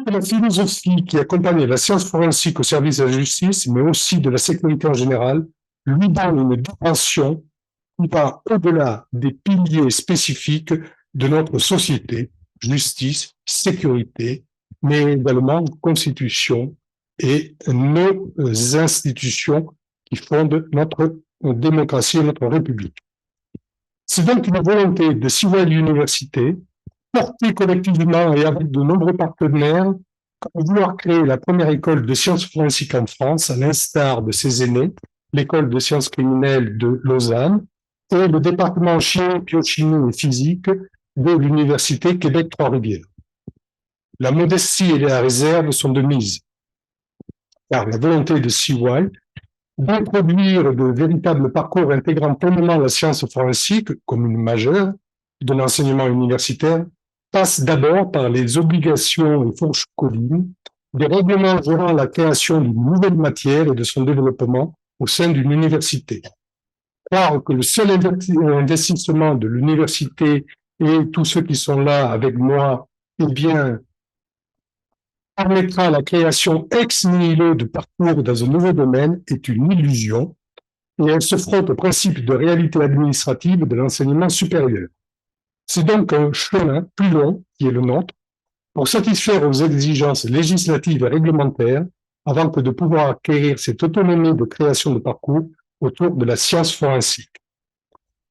La philosophie qui accompagne la science forensique au service de la justice, mais aussi de la sécurité en général, lui donne une dimension qui va au-delà des piliers spécifiques de notre société, justice, sécurité, mais également constitution et nos institutions qui fondent notre démocratie et notre république. C'est donc une volonté de Sewell Université, portée collectivement et avec de nombreux partenaires, comme vouloir créer la première école de sciences forensiques en France, à l'instar de ses aînés, l'école de sciences criminelles de Lausanne et le département chimie, biochimie et physique de l'Université Québec-Trois-Rivières. La modestie et la réserve sont de mise, car la volonté de CY d'introduire de véritables parcours intégrant pleinement la science forensique comme une majeure de l'enseignement universitaire passe d'abord par les obligations et fourches codines des règlements gérant la création d'une nouvelle matière et de son développement au sein d'une université. Croire que le seul investissement de l'université et tous ceux qui sont là avec moi, eh bien, permettra la création ex nihilo de parcours dans un nouveau domaine est une illusion et elle se frotte au principe de réalité administrative de l'enseignement supérieur. C'est donc un chemin plus long qui est le nôtre pour satisfaire aux exigences législatives et réglementaires avant que de pouvoir acquérir cette autonomie de création de parcours autour de la science forensique.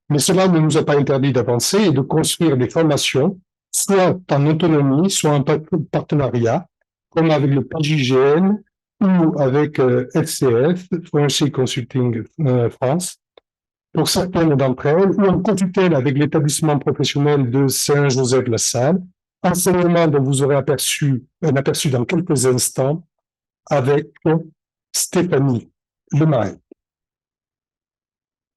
Mais cela ne nous a pas interdit d'avancer et de construire des formations, soit en autonomie, soit en partenariat, comme avec le PJGN ou avec FCF, Forensic Consulting France, pour certaines d'entre elles, ou en co-tutelle avec l'établissement professionnel de Saint-Joseph-la-Salle, enseignement dont vous aurez un aperçu dans quelques instants avec Stéphanie Lemaire.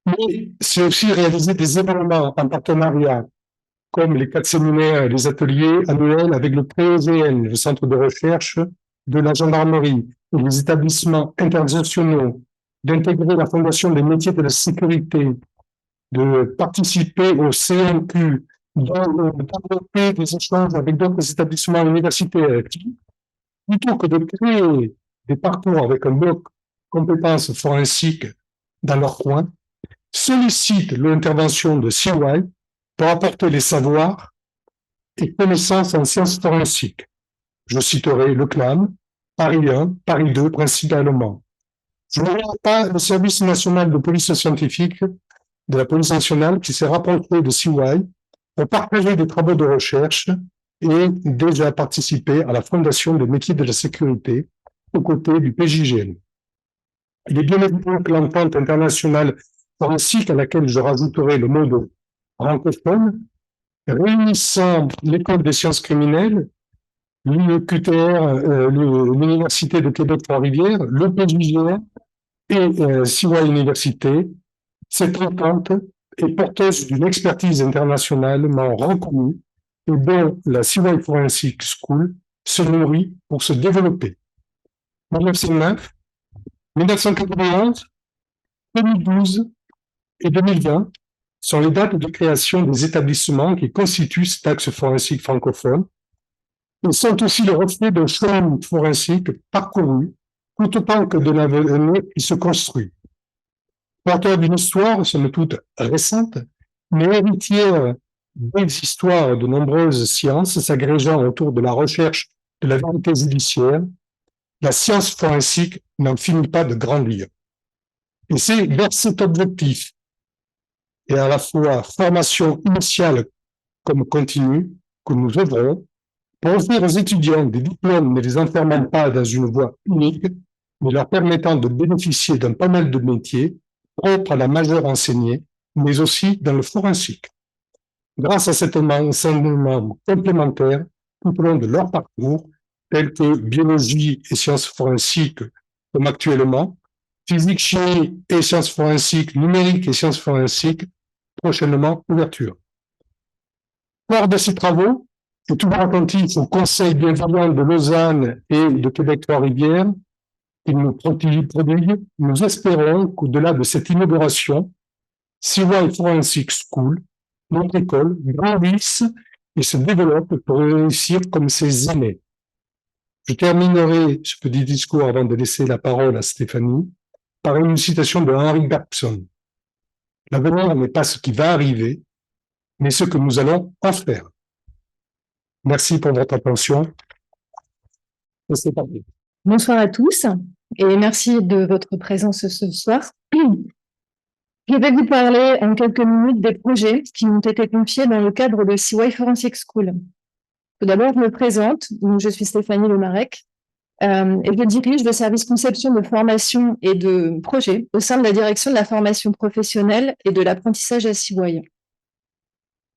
Mais c'est aussi réaliser des événements en partenariat, comme les 4 séminaires et les ateliers annuels avec le PEGN, le centre de recherche de la gendarmerie, et les établissements internationaux, d'intégrer la Fondation des métiers de la sécurité, de participer au CNQ, de développer des échanges avec d'autres établissements universitaires, plutôt que de créer des parcours avec un bloc compétences forensiques dans leur coin, sollicite l'intervention de CY pour apporter les savoirs et connaissances en sciences forensiques. Je citerai le CNAM, Paris 1, Paris 2 principalement. Je ne regarde pas le service national de police scientifique de la police nationale qui s'est rapproché de CY pour partager des travaux de recherche et déjà participer à la fondation des métiers de la sécurité aux côtés du PJGN. Il est bien évident que l'entente internationale forensique, à laquelle je rajouterai le mot de francophone, réunissant l'école des sciences criminelles, l'UQTR, l'Université de Québec-Trois-Rivières, le PJGR et CY Université, cette entente est porteuse d'une expertise internationalement reconnue et dont la CY Forensic School se nourrit pour se développer. 1909, 1991, 2012 et 2020 sont les dates de création des établissements qui constituent cet axe forensique francophone et sont aussi le reflet d'un chemin forensique parcouru tout autant que de l'avenir qui se construit. Porteur d'une histoire, somme toute récente, mais héritière des histoires de nombreuses sciences s'agrégeant autour de la recherche de la vérité judiciaire, la science forensique n'en finit pas de grandir. Et c'est vers cet objectif, et à la fois formation initiale comme continue, que nous œuvrons pour offrir aux étudiants des diplômes ne les enfermant pas dans une voie unique, mais leur permettant de bénéficier d'un panel de métiers propres à la majeure enseignée, mais aussi dans le forensique. Grâce à cet enseignement complémentaire tout au long de leur parcours, tels que biologie et sciences forensiques, comme actuellement, physique, chimie et sciences forensiques, numérique et sciences forensiques, prochainement ouverture. Lors de ces travaux, et toujours attentifs au Conseil bienveillant de Lausanne et de Québec-Trois-Rivières, qui nous prodigue, nous espérons qu'au-delà de cette inauguration, CY Forensic School, notre école, grandisse et se développe pour réussir comme ses aînés. Je terminerai ce petit discours avant de laisser la parole à Stéphanie par une citation de Henri Bergson. L'avenir n'est pas ce qui va arriver, mais ce que nous allons en faire. Merci pour votre attention. Et c'est parti. Bonsoir à tous et merci de votre présence ce soir. Je vais vous parler en quelques minutes des projets qui m'ont été confiés dans le cadre de CY Forensic School. Tout d'abord, je me présente. Je suis Stéphanie Lemarec et je dirige le service conception de formation et de projet au sein de la direction de la formation professionnelle et de l'apprentissage à CY.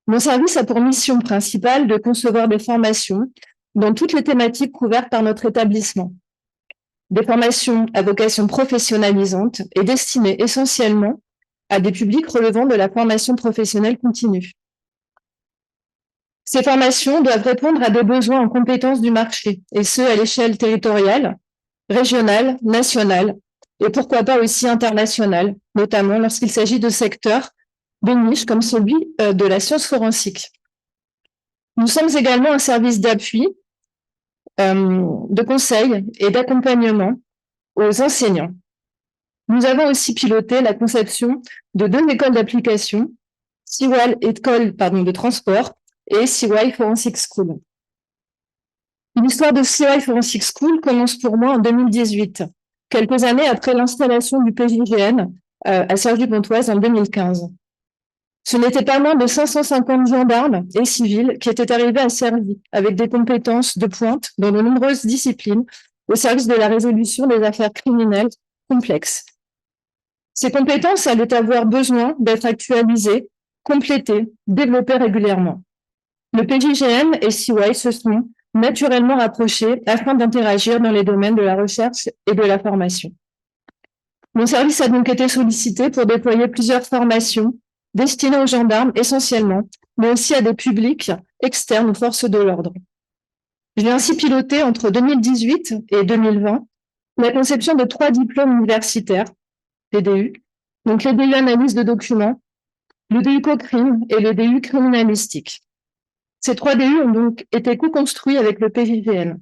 Mon service a pour mission principale de concevoir des formations dans toutes les thématiques couvertes par notre établissement. Des formations à vocation professionnalisante et destinées essentiellement à des publics relevant de la formation professionnelle continue. Ces formations doivent répondre à des besoins en compétences du marché, et ce, à l'échelle territoriale, régionale, nationale, et pourquoi pas aussi internationale, notamment lorsqu'il s'agit de secteurs de niche comme celui de la science forensique. Nous sommes également un service d'appui, de conseil et d'accompagnement aux enseignants. Nous avons aussi piloté la conception de 2 écoles d'application, CY École de transport et CY Forensic School. L'histoire de CY Forensic School commence pour moi en 2018, quelques années après l'installation du PJGN à Cergy-Pontoise en 2015. Ce n'était pas moins de 550 gendarmes et civils qui étaient arrivés à Cergy avec des compétences de pointe dans de nombreuses disciplines au service de la résolution des affaires criminelles complexes. Ces compétences allaient avoir besoin d'être actualisées, complétées, développées régulièrement. Le PJGN et CY se sont naturellement rapprochés afin d'interagir dans les domaines de la recherche et de la formation. Mon service a donc été sollicité pour déployer plusieurs formations destinées aux gendarmes essentiellement, mais aussi à des publics externes aux forces de l'ordre. J'ai ainsi piloté entre 2018 et 2020 la conception de 3 diplômes universitaires, DDU, donc le DU analyse de documents, le DU co-crime et le DU criminalistique. Ces 3 DU ont donc été co-construits avec le PJGN.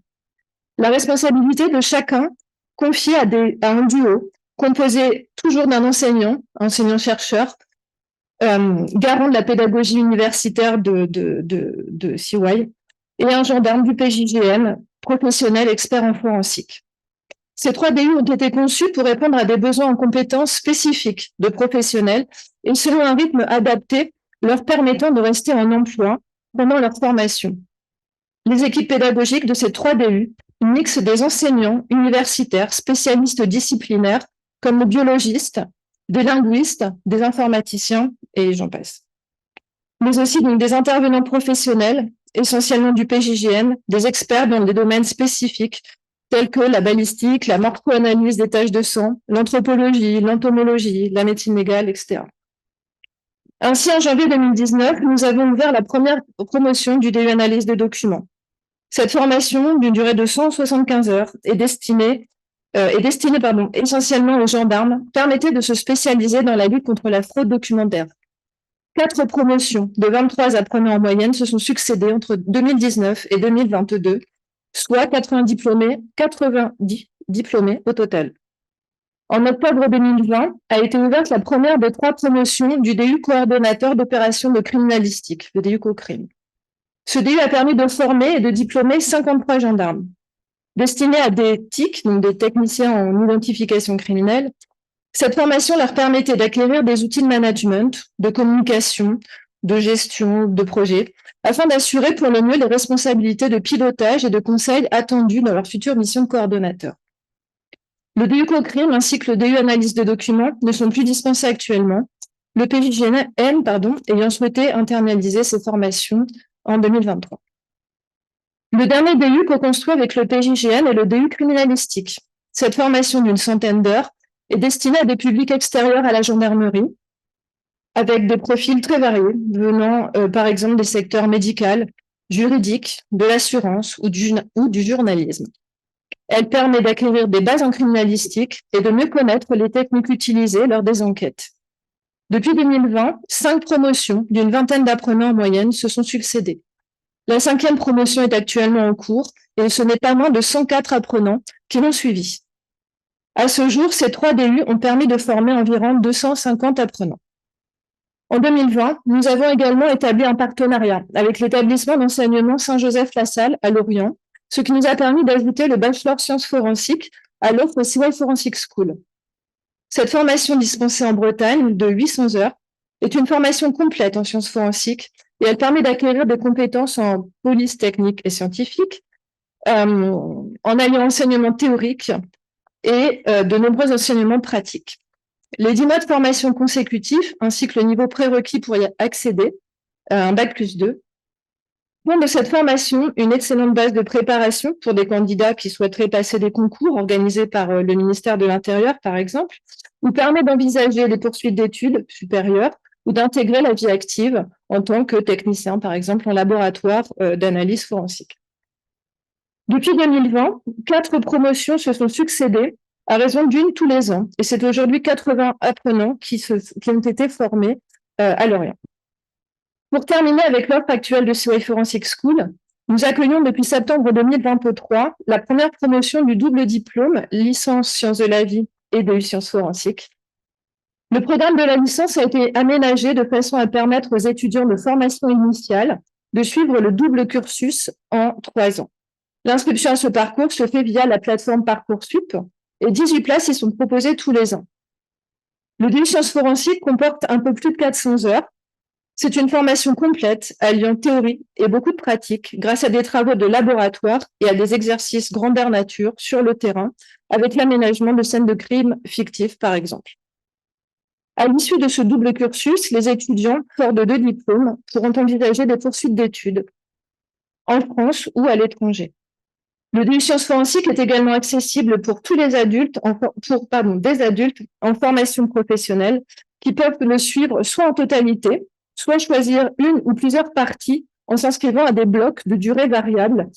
La responsabilité de chacun confiée à un duo composé toujours d'un enseignant-chercheur, garant de la pédagogie universitaire de CY, et un gendarme du PJGN, professionnel expert en forensique. Ces 3 DU ont été conçus pour répondre à des besoins en compétences spécifiques de professionnels et selon un rythme adapté leur permettant de rester en emploi pendant leur formation. Les équipes pédagogiques de ces 3 DU mixent des enseignants universitaires, spécialistes disciplinaires, comme le biologiste, des linguistes, des informaticiens, et j'en passe. Mais aussi donc des intervenants professionnels, essentiellement du PJGN, des experts dans des domaines spécifiques, tels que la balistique, la morpho-analyse des taches de sang, l'anthropologie, l'entomologie, la médecine légale, etc. Ainsi, en janvier 2019, nous avons ouvert la première promotion du DU analyse de documents. Cette formation, d'une durée de 175 heures, est destinée essentiellement aux gendarmes, permettait de se spécialiser dans la lutte contre la fraude documentaire. 4 promotions de 23 apprenants en moyenne se sont succédées entre 2019 et 2022, soit 90 diplômés au total. En octobre 2020 a été ouverte la première des 3 promotions du DU coordonnateur d'opérations de criminalistique, le DU co-crime. Ce DU a permis de former et de diplômer 53 gendarmes. Destinés à des TIC, donc des techniciens en identification criminelle, cette formation leur permettait d'acquérir des outils de management, de communication, de gestion, de projet, afin d'assurer pour le mieux les responsabilités de pilotage et de conseil attendues dans leur future mission de coordonnateur. Le DU co-crime ainsi que le DU analyse de documents ne sont plus dispensés actuellement, le PJGN ayant souhaité internaliser ces formations en 2023. Le dernier DU co-construit avec le PJGN est le DU criminalistique. Cette formation d'une centaine d'heures est destinée à des publics extérieurs à la gendarmerie, avec des profils très variés, venant par exemple des secteurs médical, juridique, de l'assurance ou du journalisme. Elle permet d'acquérir des bases en criminalistique et de mieux connaître les techniques utilisées lors des enquêtes. Depuis 2020, 5 promotions d'une vingtaine d'apprenants en moyenne se sont succédées. La 5e promotion est actuellement en cours et ce n'est pas moins de 104 apprenants qui l'ont suivi. À ce jour, ces 3 DU ont permis de former environ 250 apprenants. En 2020, nous avons également établi un partenariat avec l'établissement d'enseignement Saint-Joseph-la-Salle à Lorient, ce qui nous a permis d'ajouter le bachelor sciences forensiques à l'offre CY Forensic School. Cette formation dispensée en Bretagne de 800 heures est une formation complète en sciences forensiques et elle permet d'acquérir des compétences en police technique et scientifique, en alliant enseignement théorique et de nombreux enseignements pratiques. Les 10 mois de formation consécutifs, ainsi que le niveau prérequis pour y accéder, un bac+2, font de cette formation une excellente base de préparation pour des candidats qui souhaiteraient passer des concours organisés par le ministère de l'Intérieur, par exemple, ou permet d'envisager les poursuites d'études supérieures ou d'intégrer la vie active en tant que technicien, par exemple, en laboratoire d'analyse forensique. Depuis 2020, 4 promotions se sont succédées à raison d'une tous les ans. Et c'est aujourd'hui 80 apprenants qui ont été formés à Lorient. Pour terminer avec l'offre actuelle de CY Forensic School, nous accueillons depuis septembre 2023 la première promotion du double diplôme licence sciences de la vie et DU sciences forensiques. Le programme de la licence a été aménagé de façon à permettre aux étudiants de formation initiale de suivre le double cursus en 3 ans. L'inscription à ce parcours se fait via la plateforme Parcoursup et 18 places y sont proposées tous les ans. Le DU sciences forensiques comporte un peu plus de 400 heures. C'est une formation complète alliant théorie et beaucoup de pratique grâce à des travaux de laboratoire et à des exercices grandeur nature sur le terrain avec l'aménagement de scènes de crimes fictifs, par exemple. À l'issue de ce double cursus, les étudiants forts de 2 diplômes pourront envisager des poursuites d'études en France ou à l'étranger. Le DU sciences forensiques est également accessible pour tous les adultes, des adultes en formation professionnelle qui peuvent le suivre soit en totalité, soit choisir une ou plusieurs parties en s'inscrivant à des blocs de durée variable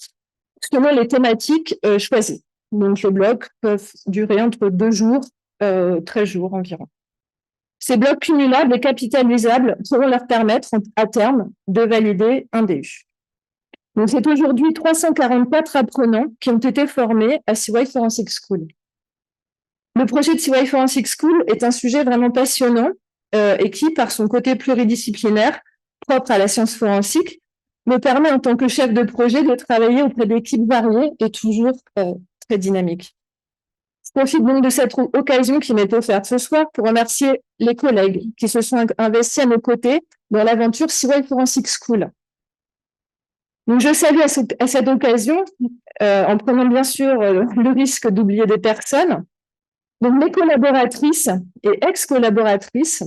selon les thématiques choisies. Donc, les blocs peuvent durer entre 2 jours, 13 jours environ. Ces blocs cumulables et capitalisables pourront leur permettre à terme de valider un DU. Donc, c'est aujourd'hui 344 apprenants qui ont été formés à CY Forensic School. Le projet de CY Forensic School est un sujet vraiment passionnant et qui, par son côté pluridisciplinaire, propre à la science forensique, me permet en tant que chef de projet de travailler auprès d'équipes variées et toujours très dynamiques. Je profite donc de cette occasion qui m'est offerte ce soir pour remercier les collègues qui se sont investis à nos côtés dans l'aventure CY Forensic School. Donc, je salue à cette occasion, en prenant bien sûr le risque d'oublier des personnes, donc mes collaboratrices et ex-collaboratrices,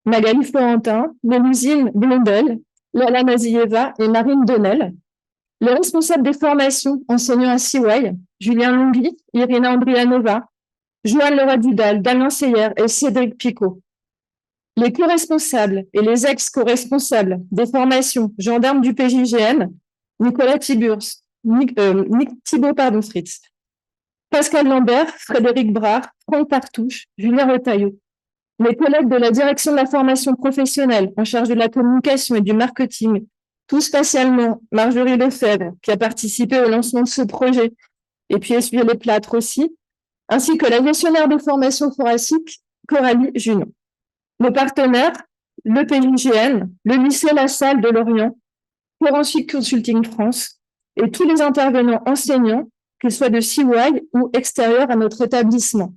Magali Florentin, Mélusine Blondel, Lala Mazieva et Marine Donnel, les responsables des formations enseignants à CY, Julien Longhi, Irina Andrianova, Joanne Laura Dudal, Damien Seyer et Cédric Picot, les co-responsables et les ex-co-responsables des formations gendarmes du PJGN, Nicolas Thibault, Fritz, Pascal Lambert, Frédéric Brard, Franck Partouche, Julien Retailleau, mes collègues de la direction de la formation professionnelle en charge de la communication et du marketing, tout spécialement Marjorie Lefebvre, qui a participé au lancement de ce projet et puis essuyé les plâtres aussi, ainsi que la gestionnaire de formation forensique, Coralie Junon. Nos partenaires, le PJGN, le lycée La Salle de Lorient, Forensic Consulting France et tous les intervenants enseignants, qu'ils soient de CY ou extérieurs à notre établissement.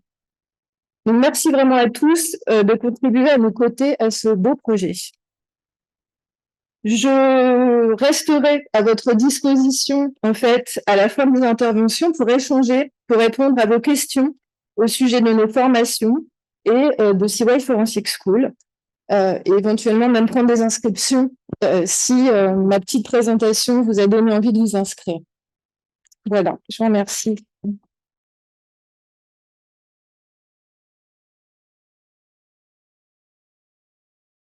Donc, merci vraiment à tous de contribuer à nos côtés à ce beau projet. Je resterai à votre disposition, en fait, à la fin de nos interventions pour échanger, pour répondre à vos questions au sujet de nos formations et de CY Forensic School. Et éventuellement même prendre des inscriptions si ma petite présentation vous a donné envie de vous inscrire. Voilà, je vous remercie.